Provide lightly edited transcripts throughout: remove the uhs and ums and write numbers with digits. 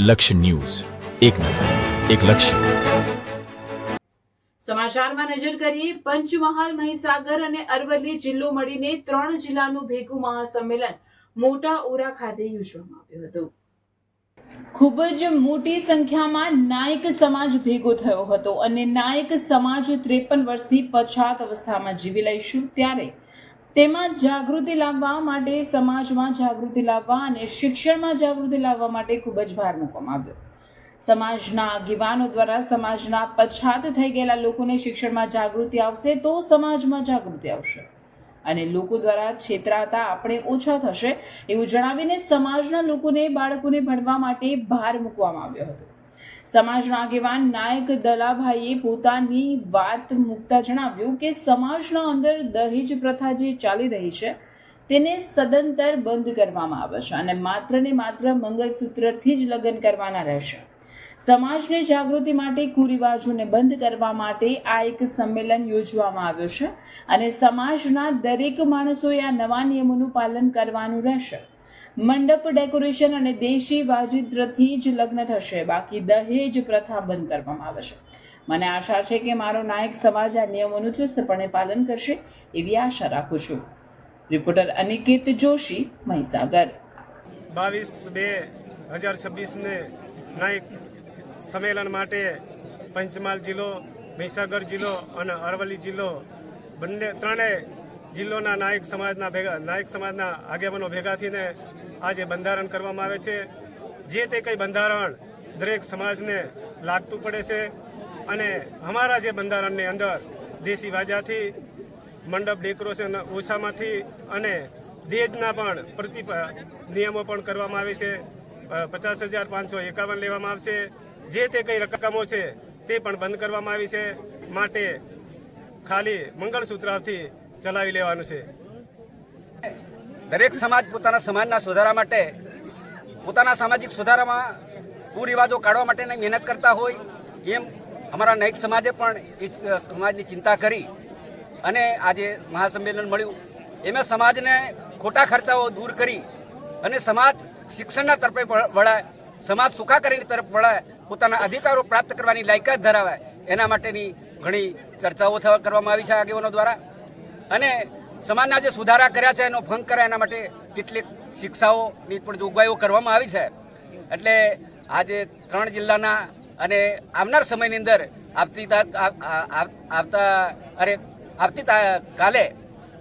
લક્ષ્ય ન્યૂઝ, એક નજર, એક લક્ષ્ય. સમાચારમાં નજર કરીએ. પંચમહાલ, મહીસાગર અને અરવલ્લી જિલ્લો મળીને 3 જિલ્લાનું ભેગું મહાસંમેલન મોટા ઓરા ખાતે યોજવામાં આવ્યું હતું. ખૂબ જ મોટી સંખ્યામાં નાયક સમાજ ભેગો થયો હતો અને નાયક સમાજ 53 વર્ષથી પછાત અવસ્થામાં જીવી લઈશું, ત્યારે તેમાં જાગૃતિ લાવવા માટે, સમાજમાં જાગૃતિ લાવવા અને શિક્ષણમાં જાગૃતિ લાવવા માટે ખૂબ જ ભાર મૂકવામાં આવ્યો. સમાજના આગેવાનો દ્વારા સમાજના પછાત થઈ ગયેલા લોકોને શિક્ષણમાં જાગૃતિ આવશે તો સમાજમાં જાગૃતિ આવશે અને લોકો દ્વારા છેતરાતા આપણે ઓછા થશે એવું જણાવીને સમાજના લોકોને, બાળકોને ભણવા માટે ભાર મૂકવામાં આવ્યો હતો. સમાજના આગેવાન નાયક દલાભાઈએ પોતાની વાત મૂકતા જણાવ્યું કે સમાજના અંદર દહેજ પ્રથા જે ચાલી રહી છે તેને સદંતર બંધ કરવામાં આવે છે અને માત્ર ને માત્ર મંગળસૂત્રથી જ લગ્ન કરવાના રહેશે. સમાજને જાગૃતિ માટે કુરિવાજોને બંધ કરવા માટે આ એક સંમેલન યોજવામાં આવ્યો છે અને સમાજના દરેક માણસોએ આ નવા નિયમોનું પાલન કરવાનું રહેશે. મંડપ ડેકોરેશન અને દેશી વાજિંત્રથી જ લગ્ન થશે, બાકી દહેજ પ્રથા બંધ કરવામાં આવે છે. મને આશા છે કે મારો નાયક સમાજ આ નિયમોનું ચુસ્તપણે પાલન કરશે એવી આશા રાખું છું. રિપોર્ટર અનિકેત જોશી, મહીસાગર. 22/2/2026 ને નાયક સંમેલન માટે પંચમહાલ જિલ્લો, મહીસાગર જિલ્લો અને અરવલ્લી જિલ્લો ત્રણેય જિલ્લોના નાયક સમાજના આગેવાનો ભેગા થઈને આજે બંધારણ કરવામાં આવે છે. જે તે કંઈ બંધારણ દરેક સમાજને લાગતું પડે છે અને અમારા જે બંધારણની અંદર દેશી વાજાથી, મંડપ ડેકોરેશન ઓછામાંથી અને દહેજના પણ નિયમો પણ કરવામાં આવે છે. 50,551 લેવામાં આવશે. જે તે કંઈ રકમો છે તે પણ બંધ કરવામાં આવી છે. માટે ખાલી મંગળસૂત્રથી ચલાવી લેવાનું છે. દરેક સમાજ પોતાના સમાજના સુધારા માટે, પોતાના સામાજિક સુધારામાં કુરિવાજો કાઢવા માટેની મહેનત કરતા હોય એમ અમારા નાયક સમાજે પણ એ સમાજની ચિંતા કરી અને આજે મહાસંમેલન મળ્યું. એમાં સમાજને ખોટા ખર્ચાઓ દૂર કરી અને સમાજ શિક્ષણના તરફે વળાય, સમાજ સુખાકારીની તરફ વળાય, પોતાના અધિકારો પ્રાપ્ત કરવાની લાયકાત ધરાવે, એના માટેની ઘણી ચર્ચાઓ કરવામાં આવી છે આગેવાનો દ્વારા. અને સમાજના જે સુધારા કર્યા છે એનો ભંગ કરે એના માટે કેટલીક શિક્ષાઓની પણ જોગવાઈઓ કરવામાં આવી છે. એટલે આજે 3 જિલ્લાના અને આવનાર સમયની અંદર આવતી કાલે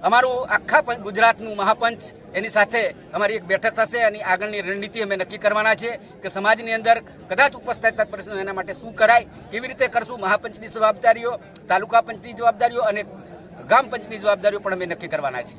અમારું આખા ગુજરાતનું મહાપંચ એની સાથે અમારી એક બેઠક થશે અને આગળની રણનીતિ અમે નક્કી કરવાના છે કે સમાજની અંદર કદાચ ઉપસ્થિત પ્રશ્નો એના માટે શું કરાય, કેવી રીતે કરશું. મહાપંચની જવાબદારીઓ, તાલુકા પંચની જવાબદારીઓ અને ગ્રામ પંચની જવાબદારીઓ પણ અમે નક્કી કરવાના છે.